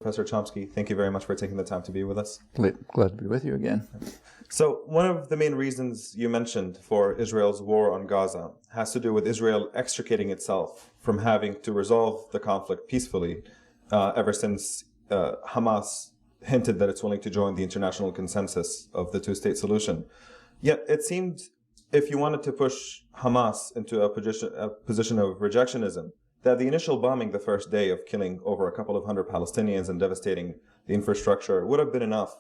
Professor Chomsky, thank you very much for taking the time to be with us. Glad to be with you again. So one of the main reasons you mentioned for Israel's war on Gaza has to do with Israel extricating itself from having to resolve the conflict peacefully ever since Hamas hinted that it's willing to join the international consensus of the two-state solution. Yet it seemed if you wanted to push Hamas into a position of rejectionism, that the initial bombing the first day of killing over a couple of hundred Palestinians and devastating the infrastructure would have been enough.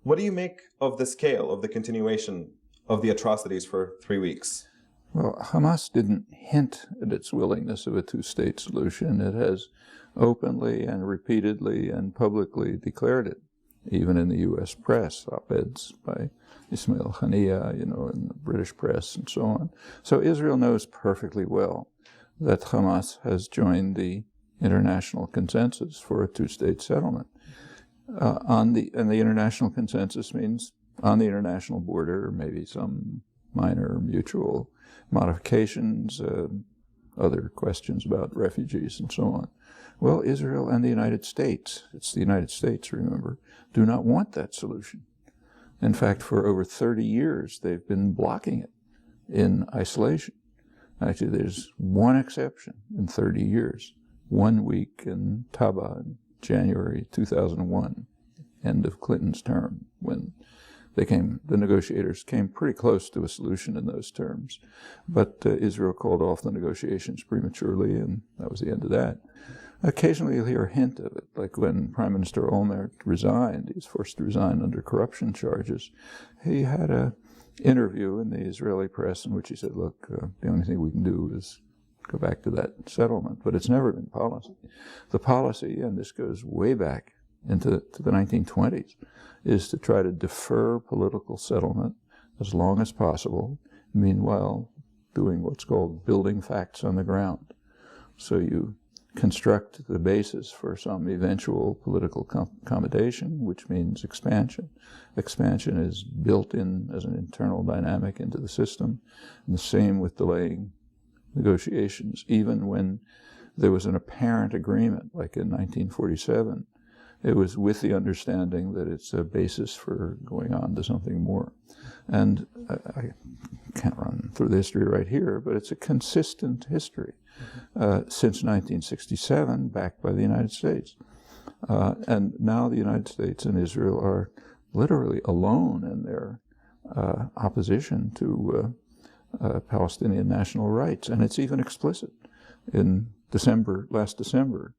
What do you make of the scale of the continuation of the atrocities for 3 weeks? Well, Hamas didn't hint at its willingness of a two-state solution. It has openly and repeatedly and publicly declared it, even in the U.S. press, op-eds by Ismail Haniyeh, in the British press and so on. So Israel knows perfectly well that Hamas has joined the international consensus for a two-state settlement. And the international consensus means on the international border, maybe some minor mutual modifications, other questions about refugees and so on. Well, Israel and the United States, it's the United States, remember, do not want that solution. In fact, for over 30 years, they've been blocking it in isolation. Actually, there's one exception in 30 years, 1 week in Taba in January 2001, end of Clinton's term, when the negotiators came pretty close to a solution in those terms. But Israel called off the negotiations prematurely, and that was the end of that. Occasionally you'll hear a hint of it, like when Prime Minister Omar resigned. He was forced to resign under corruption charges. He had an interview in the Israeli press in which he said, look, the only thing we can do is go back to that settlement. But it's never been policy. The policy, and this goes way back into the 1920s, is to try to defer political settlement as long as possible, meanwhile doing what's called building facts on the ground. So you construct the basis for some eventual political accommodation, which means expansion. Expansion is built in as an internal dynamic into the system, and the same with delaying negotiations. Even when there was an apparent agreement, like in 1947, it was with the understanding that it's a basis for going on to something more. And I can't run through the history right here, but it's a consistent history since 1967, backed by the United States. And now the United States and Israel are literally alone in their opposition to Palestinian national rights. And it's even explicit. In last December,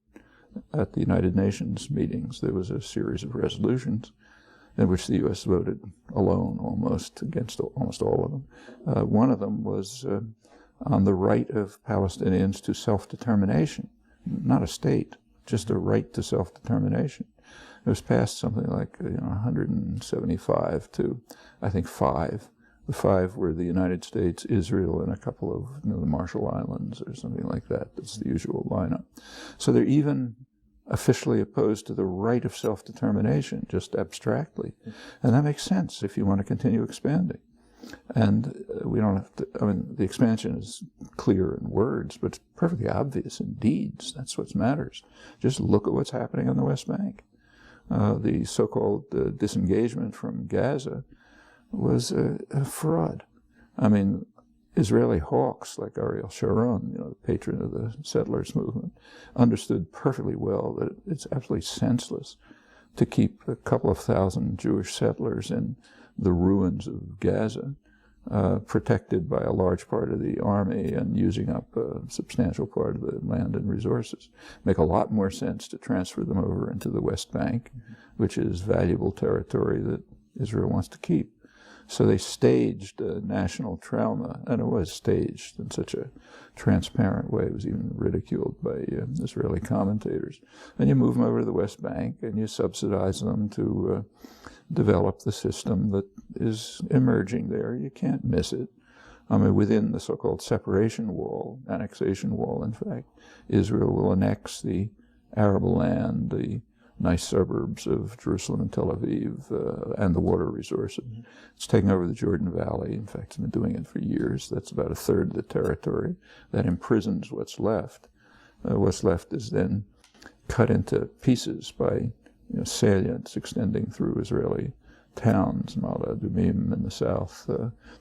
at the United Nations meetings, there was a series of resolutions in which the U.S. voted alone almost against almost all of them. One of them was on the right of Palestinians to self-determination, not a state, just a right to self-determination. It was passed something like 175 to, I think, 5. The 5 were the United States, Israel, and a couple of the Marshall Islands or something like that. That's the usual lineup. So they're even officially opposed to the right of self-determination, just abstractly. And that makes sense if you want to continue expanding. And we don't have to, the expansion is clear in words, but it's perfectly obvious in deeds. That's what matters. Just look at what's happening on the West Bank. The so-called disengagement from Gaza was a fraud. Israeli hawks like Ariel Sharon, the patron of the settlers movement, understood perfectly well that it's absolutely senseless to keep a couple of thousand Jewish settlers in the ruins of Gaza, protected by a large part of the army and using up a substantial part of the land and resources. Make a lot more sense to transfer them over into the West Bank, which is valuable territory that Israel wants to keep. So they staged a national trauma, and it was staged in such a transparent way. It was even ridiculed by Israeli commentators. And you move them over to the West Bank, and you subsidize them to develop the system that is emerging there. You can't miss it. Within the so-called separation wall, annexation wall, in fact, Israel will annex the arable land, the nice suburbs of Jerusalem and Tel Aviv, and the water resources. It's taking over the Jordan Valley. In fact, it's been doing it for years. That's about 1/3 of the territory. That imprisons what's left. What's left is then cut into pieces by salients extending through Israeli towns, Ma'ale Adumim in the south,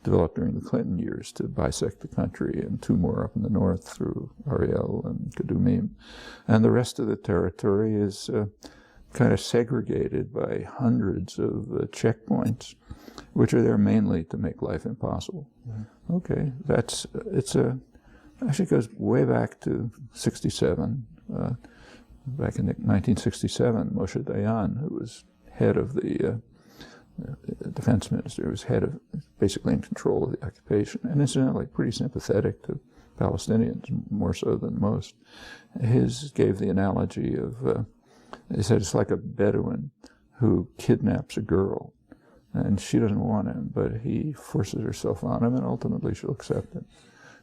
developed during the Clinton years to bisect the country, and 2 more up in the north through Ariel and Kadumim. And the rest of the territory is kind of segregated by hundreds of checkpoints, which are there mainly to make life impossible. Mm-hmm. Okay, actually goes way back to 67. Back in 1967, Moshe Dayan, who was head of the defense minister, was basically in control of the occupation, and incidentally pretty sympathetic to Palestinians, more so than most. His gave the analogy of, he said it's like a Bedouin who kidnaps a girl, and she doesn't want him, but he forces herself on him, and ultimately she'll accept it.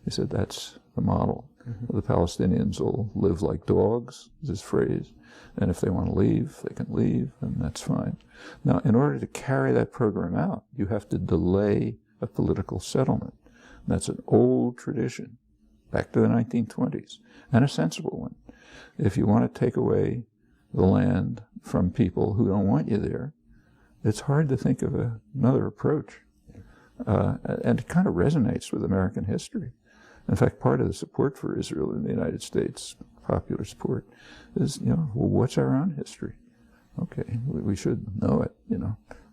He said that's the model. Mm-hmm. The Palestinians will live like dogs, is his phrase, and if they want to leave, they can leave, and that's fine. Now, in order to carry that program out, you have to delay a political settlement. That's an old tradition, back to the 1920s, and a sensible one. If you want to take away the land from people who don't want you there, it's hard to think of another approach. And it kind of resonates with American history. In fact, part of the support for Israel in the United States, popular support, is, well, what's our own history? Okay, we should know it,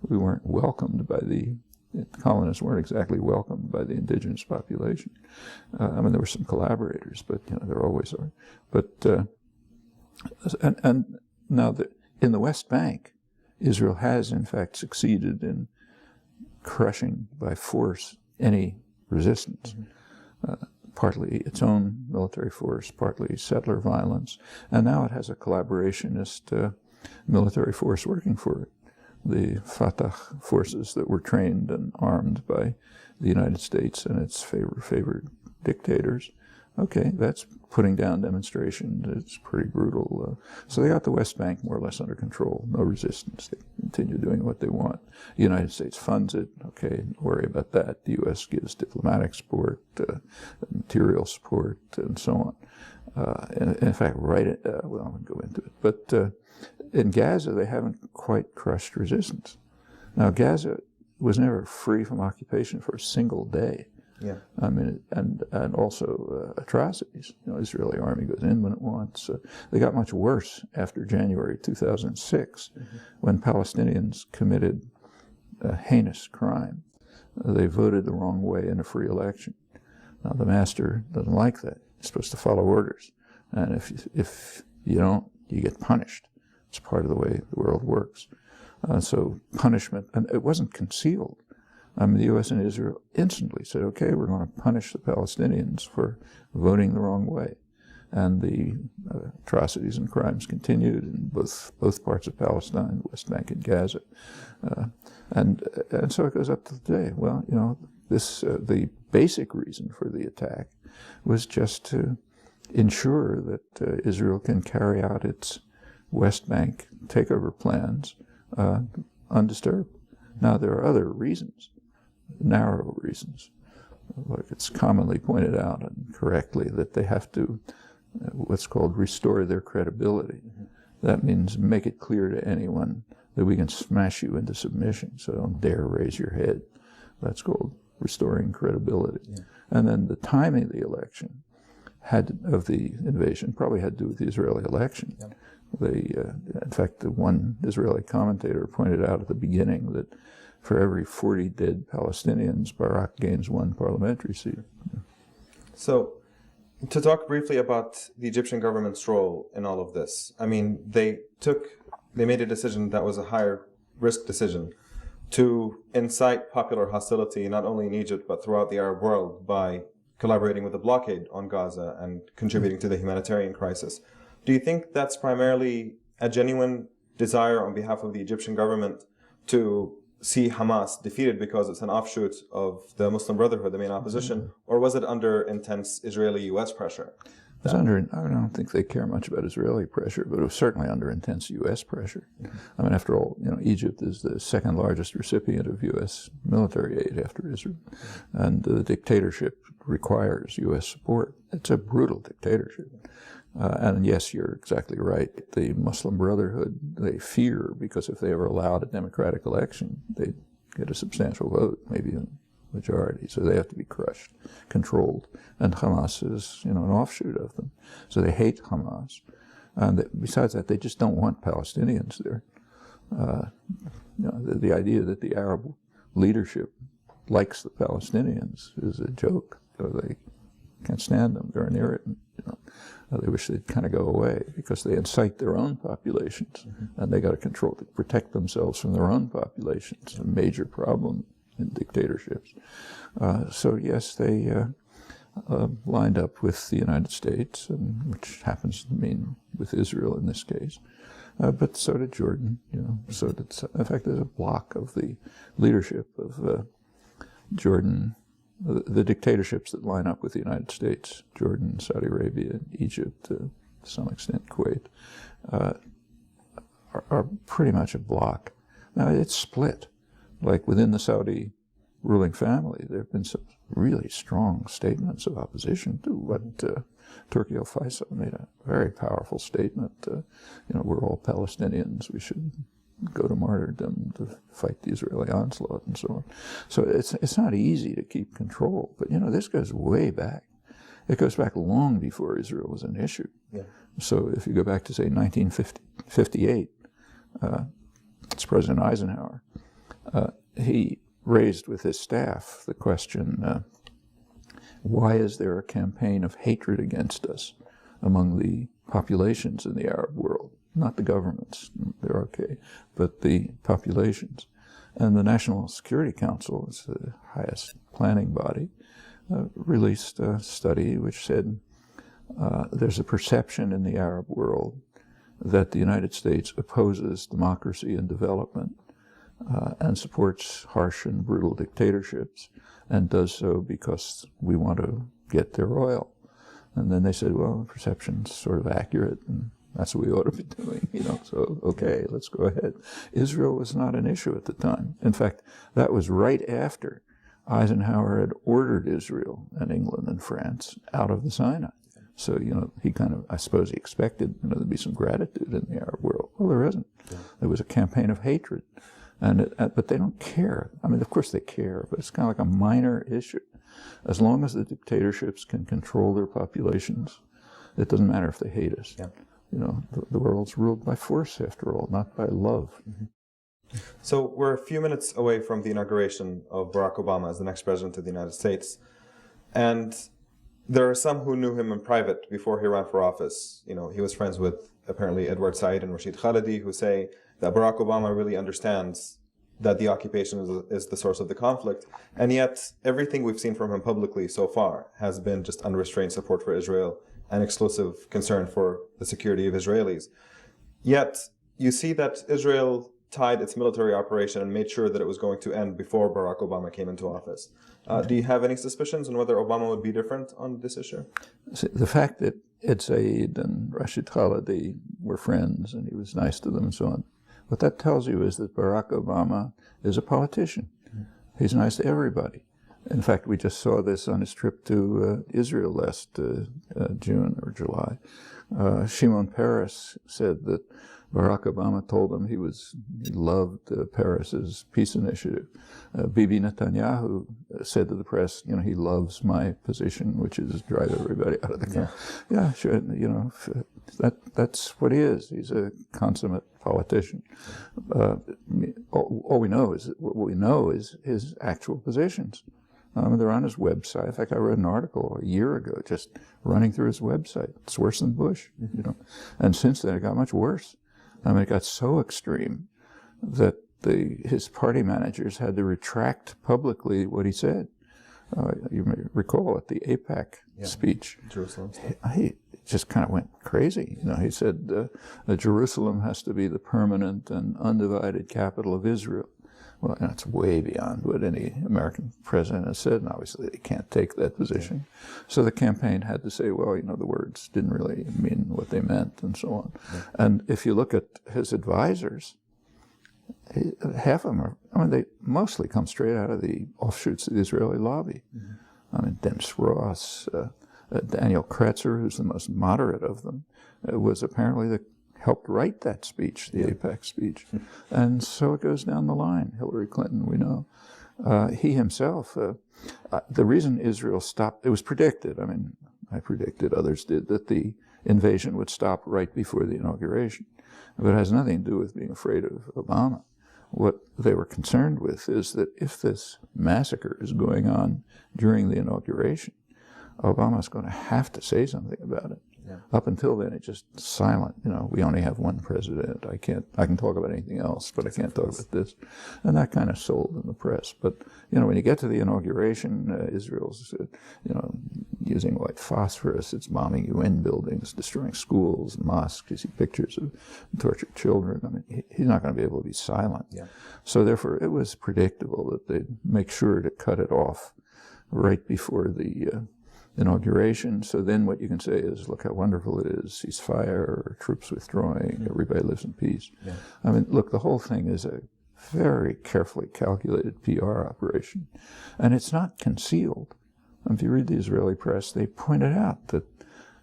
We weren't welcomed by the colonists, weren't exactly welcomed by the indigenous population. There were some collaborators, but, there always are. But, and now in the West Bank, Israel has, in fact, succeeded in crushing by force any resistance. Mm-hmm. Partly its own military force, partly settler violence, and now it has a collaborationist military force working for it. The Fatah forces that were trained and armed by the United States and its favored dictators. Okay, that's putting down demonstrations. It's pretty brutal. So they got the West Bank more or less under control. No resistance. They continue doing what they want. The United States funds it. Okay, don't worry about that. The U.S. gives diplomatic support, material support, and so on. In fact, I won't go into it. But in Gaza, they haven't quite crushed resistance. Now, Gaza was never free from occupation for a single day. Yeah, and also atrocities. Israeli army goes in when it wants. They got much worse after January 2006, when Palestinians committed a heinous crime. They voted the wrong way in a free election. Now the master doesn't like that. He's supposed to follow orders, and if you don't, you get punished. It's part of the way the world works. So punishment, and it wasn't concealed. The U.S. and Israel instantly said, okay, we're going to punish the Palestinians for voting the wrong way. And the atrocities and crimes continued in both parts of Palestine, the West Bank and Gaza. And so it goes up to today. Well, the basic reason for the attack was just to ensure that Israel can carry out its West Bank takeover plans undisturbed. Now, there are other reasons. Narrow reasons. Like it's commonly pointed out, and correctly, that they have to what's called restore their credibility. Mm-hmm. That means make it clear to anyone that we can smash you into submission, so don't dare raise your head. That's called restoring credibility. Yeah. And then the timing of the election of the invasion probably had to do with the Israeli election. Yeah. In fact, one Israeli commentator pointed out at the beginning that for every 40 dead Palestinians, Barak gains 1 parliamentary seat. So, to talk briefly about the Egyptian government's role in all of this, they made a decision that was a higher risk decision to incite popular hostility not only in Egypt but throughout the Arab world by collaborating with the blockade on Gaza and contributing to the humanitarian crisis. Do you think that's primarily a genuine desire on behalf of the Egyptian government to see Hamas defeated because it's an offshoot of the Muslim Brotherhood, the main opposition, or was it under intense Israeli-U.S. pressure? I don't think they care much about Israeli pressure, but it was certainly under intense U.S. pressure. Mm-hmm. After all, Egypt is the second largest recipient of U.S. military aid after Israel, and the dictatorship requires U.S. support. It's a brutal dictatorship. And yes, you're exactly right. The Muslim Brotherhood, they fear, because if they ever allowed a democratic election, they'd get a substantial vote, maybe a majority. So they have to be crushed, controlled. And Hamas is, an offshoot of them. So they hate Hamas. And besides that, they just don't want Palestinians there. The idea that the Arab leadership likes the Palestinians is a joke. They can't stand them. They're inherent. They wish they'd kind of go away because they incite their own populations, and they got to protect themselves from their own populations. It's a major problem in dictatorships. So yes, they lined up with the United States, which happens to mean with Israel in this case. But so did Jordan. So did. In fact, there's a block of the leadership of Jordan. The dictatorships that line up with the United States, Jordan, Saudi Arabia, Egypt, to some extent Kuwait, are pretty much a block. Now, it's split. Like within the Saudi ruling family, there have been some really strong statements of opposition to what Turki al-Faisal made a very powerful statement. We're all Palestinians. We should go to martyrdom to fight the Israeli onslaught and so on. So it's not easy to keep control. But, this goes way back. It goes back long before Israel was an issue. Yeah. So if you go back to, say, 1958, it's President Eisenhower. He raised with his staff the question, why is there a campaign of hatred against us among the populations in the Arab world? Not the governments, they're okay, but the populations. And the National Security Council, is the highest planning body, released a study which said there's a perception in the Arab world that the United States opposes democracy and development and supports harsh and brutal dictatorships, and does so because we want to get their oil. And then they said, well, the perception's sort of accurate, and that's what we ought to be doing, so okay, let's go ahead. Israel was not an issue at the time. In fact, that was right after Eisenhower had ordered Israel and England and France out of the Sinai. So, he kind of, I suppose he expected, there'd be some gratitude in the Arab world. Well, there isn't. Yeah. There was a campaign of hatred. But they don't care. I mean, of course they care, but it's kind of like a minor issue. As long as the dictatorships can control their populations, it doesn't matter if they hate us. Yeah. The world's ruled by force, after all, not by love. Mm-hmm. So we're a few minutes away from the inauguration of Barack Obama as the next president of the United States. And there are some who knew him in private before he ran for office. He was friends with, apparently, Edward Said and Rashid Khalidi, who say that Barack Obama really understands that the occupation is the source of the conflict. And yet, everything we've seen from him publicly so far has been just unrestrained support for Israel and exclusive concern for the security of Israelis. Yet, you see that Israel tied its military operation and made sure that it was going to end before Barack Obama came into office. Do you have any suspicions on whether Obama would be different on this issue? The fact that Ed Said and Rashid Khalidi were friends and he was nice to them and so on, what that tells you is that Barack Obama is a politician. He's nice to everybody. In fact, we just saw this on his trip to Israel last June or July. Shimon Peres said that Barack Obama told him he loved Peres's peace initiative. Bibi Netanyahu said to the press, he loves my position, which is drive everybody out of the country. Yeah, sure. That's what he is. He's a consummate politician. What we know is his actual positions. They're on his website. In fact, I read an article a year ago just running through his website. It's worse than Bush, And since then, it got much worse. It got so extreme that his party managers had to retract publicly what he said. You may recall at the AIPAC speech, Jerusalem. He just kind of went crazy. He said Jerusalem has to be the permanent and undivided capital of Israel. Well, that's way beyond what any American president has said, and obviously they can't take that position. Yeah. So the campaign had to say, well, the words didn't really mean what they meant, and so on. Yeah. And if you look at his advisors, half of them they mostly come straight out of the offshoots of the Israeli lobby. Mm-hmm. Dennis Ross, Daniel Kretzer, who's the most moderate of them, was apparently helped write that speech, the AIPAC speech. And so it goes down the line. Hillary Clinton, we know. He himself, the reason Israel stopped, it was predicted, I mean, I predicted, others did, that the invasion would stop right before the inauguration. But it has nothing to do with being afraid of Obama. What they were concerned with is that if this massacre is going on during the inauguration, Obama's going to have to say something about it. Yeah. Up until then, it's just silent. You know, we only have one president. I can talk about anything else, but I can't talk about this. And that kind of sold in the press. But, you know, when you get to the inauguration, Israel's, you know, using white phosphorus, it's bombing UN buildings, destroying schools, mosques. You see pictures of tortured children. I mean, he's not going to be able to be silent. Yeah. So therefore, it was predictable that they'd make sure to cut it off right before the inauguration. So then what you can say is, look how wonderful it is, ceasefire, troops withdrawing, everybody lives in peace. Yeah. I mean, look, the whole thing is a very carefully calculated PR operation. And it's not concealed. If you read the Israeli press, they pointed out that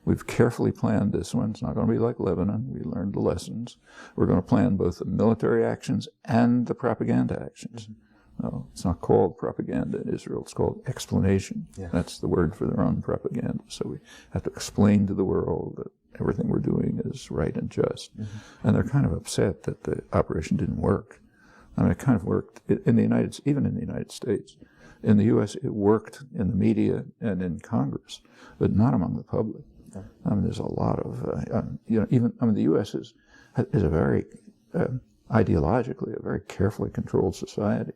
we've carefully planned this one. It's not going to be like Lebanon. We learned the lessons. We're going to plan both the military actions and the propaganda actions. Mm-hmm. No, it's not called propaganda in Israel. It's called explanation. Yeah. That's the word for their own propaganda. So we have to explain to the world that everything we're doing is right and just. Mm-hmm. And they're kind of upset that the operation didn't work. I mean, it kind of worked in the even in the United States. In the U.S., it worked in the media and in Congress, but not among the public. Yeah. I mean, there's a lot of, you know, even, I mean, the U.S. is a very, ideologically, a very carefully controlled society.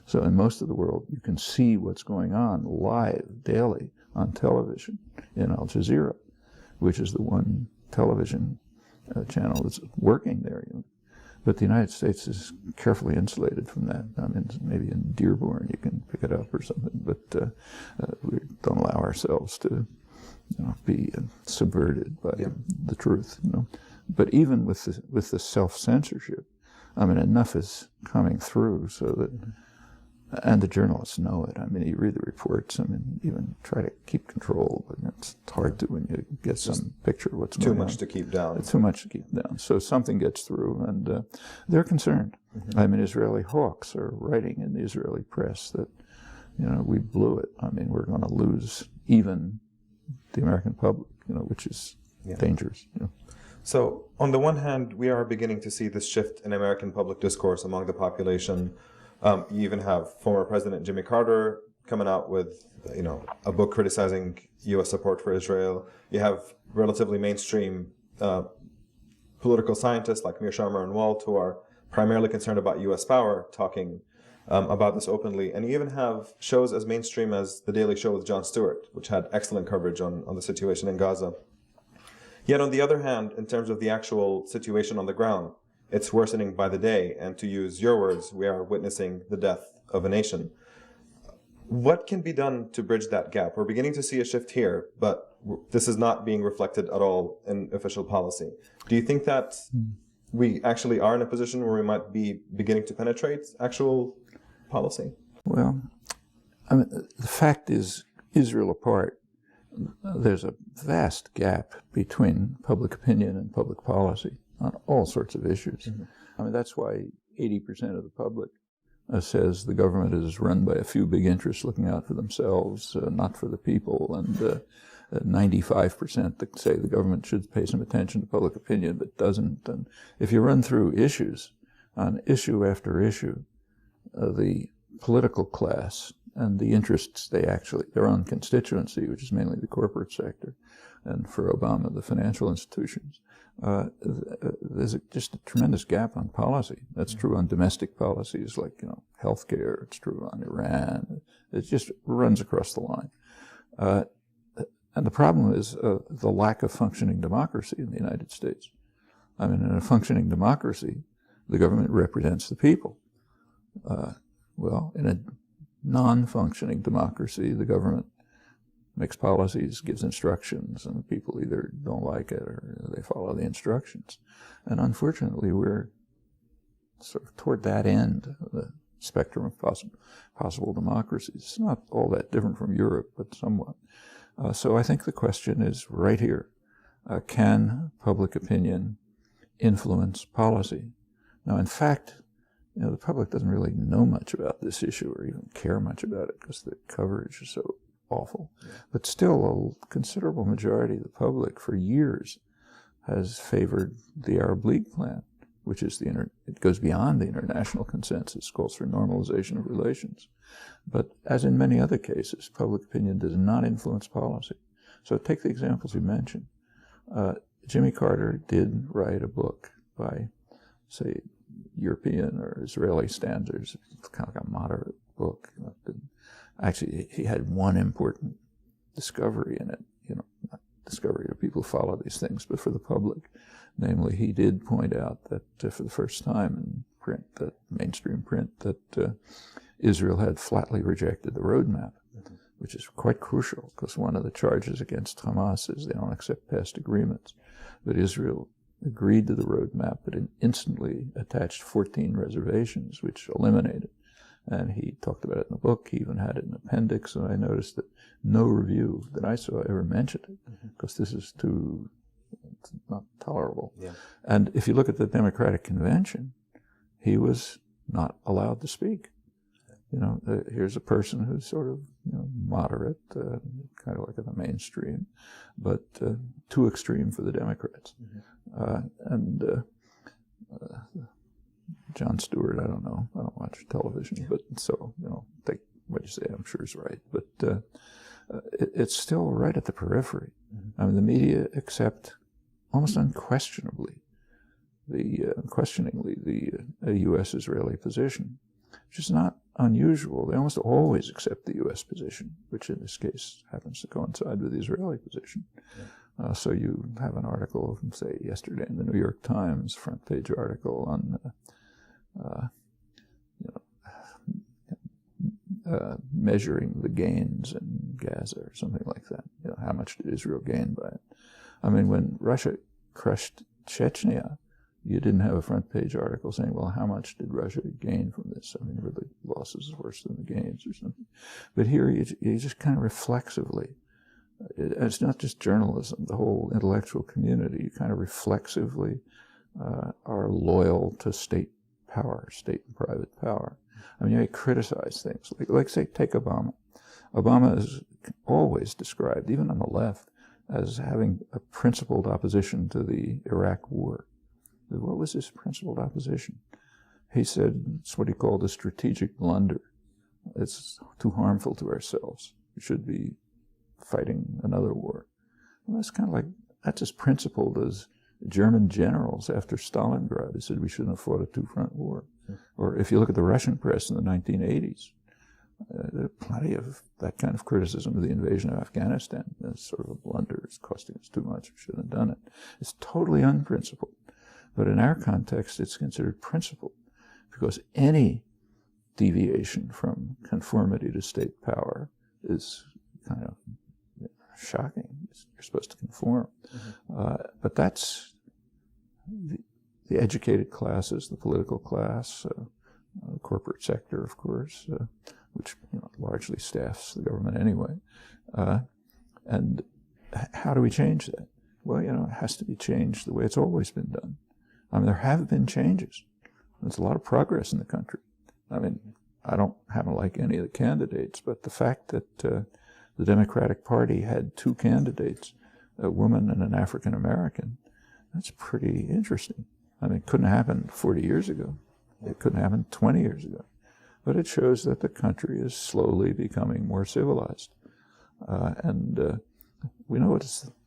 So in most of the world, you can see what's going on live, daily, on television in Al Jazeera, which is the one television channel that's working there. You know. But the United States is carefully insulated from that. I mean, maybe in Dearborn you can pick it up or something, but we don't allow ourselves to, you know, be subverted by the truth. You know. But even with the self-censorship, I mean, enough is coming through so that. And the journalists know it. I mean, you read the reports. I mean, even try to keep control, but it's hard to when you get some picture of what's going on. Too much to keep down. It's too much to keep down. So something gets through, and they're concerned. Mm-hmm. I mean, Israeli hawks are writing in the Israeli press that, you know, we blew it. I mean, we're going to lose even the American public, you know, which is dangerous. You know. So on the one hand, we are beginning to see this shift in American public discourse among the population. You even have former President Jimmy Carter coming out with, you know, a book criticizing U.S. support for Israel. You have relatively mainstream political scientists like Mearsheimer and Walt who are primarily concerned about U.S. power talking about this openly. And you even have shows as mainstream as The Daily Show with Jon Stewart, which had excellent coverage on the situation in Gaza. Yet on the other hand, in terms of the actual situation on the ground, it's worsening by the day, and to use your words, we are witnessing the death of a nation. What can be done to bridge that gap? We're beginning to see a shift here, but this is not being reflected at all in official policy. Do you think that we actually are in a position where we might be beginning to penetrate actual policy? Well, I mean, the fact is, Israel apart, there's a vast gap between public opinion and public policy on all sorts of issues. Mm-hmm. I mean, that's why 80% of the public says the government is run by a few big interests looking out for themselves, not for the people, and 95% that say the government should pay some attention to public opinion but doesn't. And if you run through issues, on issue after issue, the political class and the interests their own constituency, which is mainly the corporate sector, and for Obama, the financial institutions, there's just a tremendous gap on policy. That's true on domestic policies like, you know, healthcare. It's true on Iran. It just runs across the line. And the problem is the lack of functioning democracy in the United States. I mean, in a functioning democracy, the government represents the people. Well, in a non-functioning democracy, the government makes policies, gives instructions, and people either don't like it or they follow the instructions. And unfortunately, we're sort of toward that end of the spectrum of possible democracies. It's not all that different from Europe, but somewhat. So I think the question is right here. Can public opinion influence policy? Now, in fact, the public doesn't really know much about this issue or even care much about it because the coverage is so awful. Yeah. But still, a considerable majority of the public for years has favored the Arab League plan, which is it goes beyond the international consensus, calls for normalization of relations. But as in many other cases, public opinion does not influence policy. So take the examples you mentioned. Jimmy Carter did write a book by, say, European or Israeli standards. It's kind of like a moderate book. Actually, he had one important discovery in it, not discovery to people who follow these things, but for the public. Namely, he did point out that for the first time in print, that mainstream print, that Israel had flatly rejected the roadmap, which is quite crucial because one of the charges against Hamas is they don't accept past agreements. But Israel agreed to the roadmap, but it instantly attached 14 reservations, which eliminated. And he talked about it in the book. He even had it in an appendix, and I noticed that no review that I saw ever mentioned it, because this is it's not tolerable. Yeah. And if you look at the Democratic Convention, he was not allowed to speak. Here's a person who's sort of moderate, kind of like in the mainstream, but too extreme for the Democrats. Jon Stewart, I don't know. I don't watch television, but so, take what you say, I'm sure is right. But it's still right at the periphery. I mean, the media accept almost unquestioningly the U.S.-Israeli position, which is not unusual. They almost always accept the U.S. position, which in this case happens to coincide with the Israeli position. Yeah. So you have an article from, say, yesterday in the New York Times, front page article on measuring the gains in Gaza or something like that. How much did Israel gain by it? I mean, when Russia crushed Chechnya, you didn't have a front page article saying, well, how much did Russia gain from this? I mean, were the losses worse than the gains or something? But here you just kind of reflexively, it's not just journalism, the whole intellectual community, you kind of reflexively are loyal to state power, state and private power. I mean, you criticize things. Like say, take Obama. Obama is always described, even on the left, as having a principled opposition to the Iraq war. What was his principled opposition? He said it's what he called a strategic blunder. It's too harmful to ourselves. We should be fighting another war. And that's kind of like, that's as principled as German generals after Stalingrad. They said we shouldn't have fought a two-front war. Or if you look at the Russian press in the 1980s, there are plenty of that kind of criticism of the invasion of Afghanistan. It's sort of a blunder. It's costing us too much. We shouldn't have done it. It's totally unprincipled. But in our context, it's considered principled because any deviation from conformity to state power is kind of shocking. You're supposed to conform. But that's the educated classes, the political class, the corporate sector, of course, which largely staffs the government anyway. And how do we change that? Well, it has to be changed the way it's always been done. I mean, there have been changes. There's a lot of progress in the country. I mean, I don't happen to like any of the candidates, but the fact that the Democratic Party had two candidates, a woman and an African American, that's pretty interesting. I mean, it couldn't happen 40 years ago. It couldn't happen 20 years ago. But it shows that the country is slowly becoming more civilized. And we know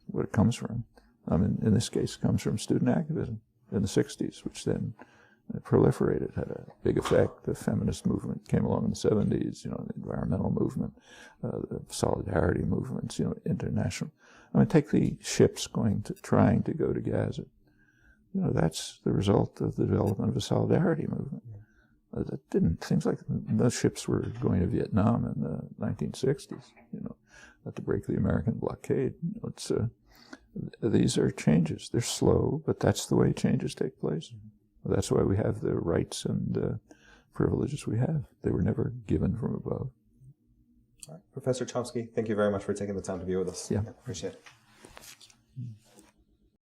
what it comes from. I mean, in this case, it comes from student activism in the 60s, which then proliferated, had a big effect. The feminist movement came along in the 70s, the environmental movement, the solidarity movements, international. I mean, take the ships trying to go to Gaza. That's the result of the development of a solidarity movement. Things like those ships were going to Vietnam in the 1960s, to break the American blockade. These are changes. They're slow, but that's the way changes take place. That's why we have the rights and privileges we have. They were never given from above. Professor Chomsky, thank you very much for taking the time to be with us. Yeah. Appreciate it.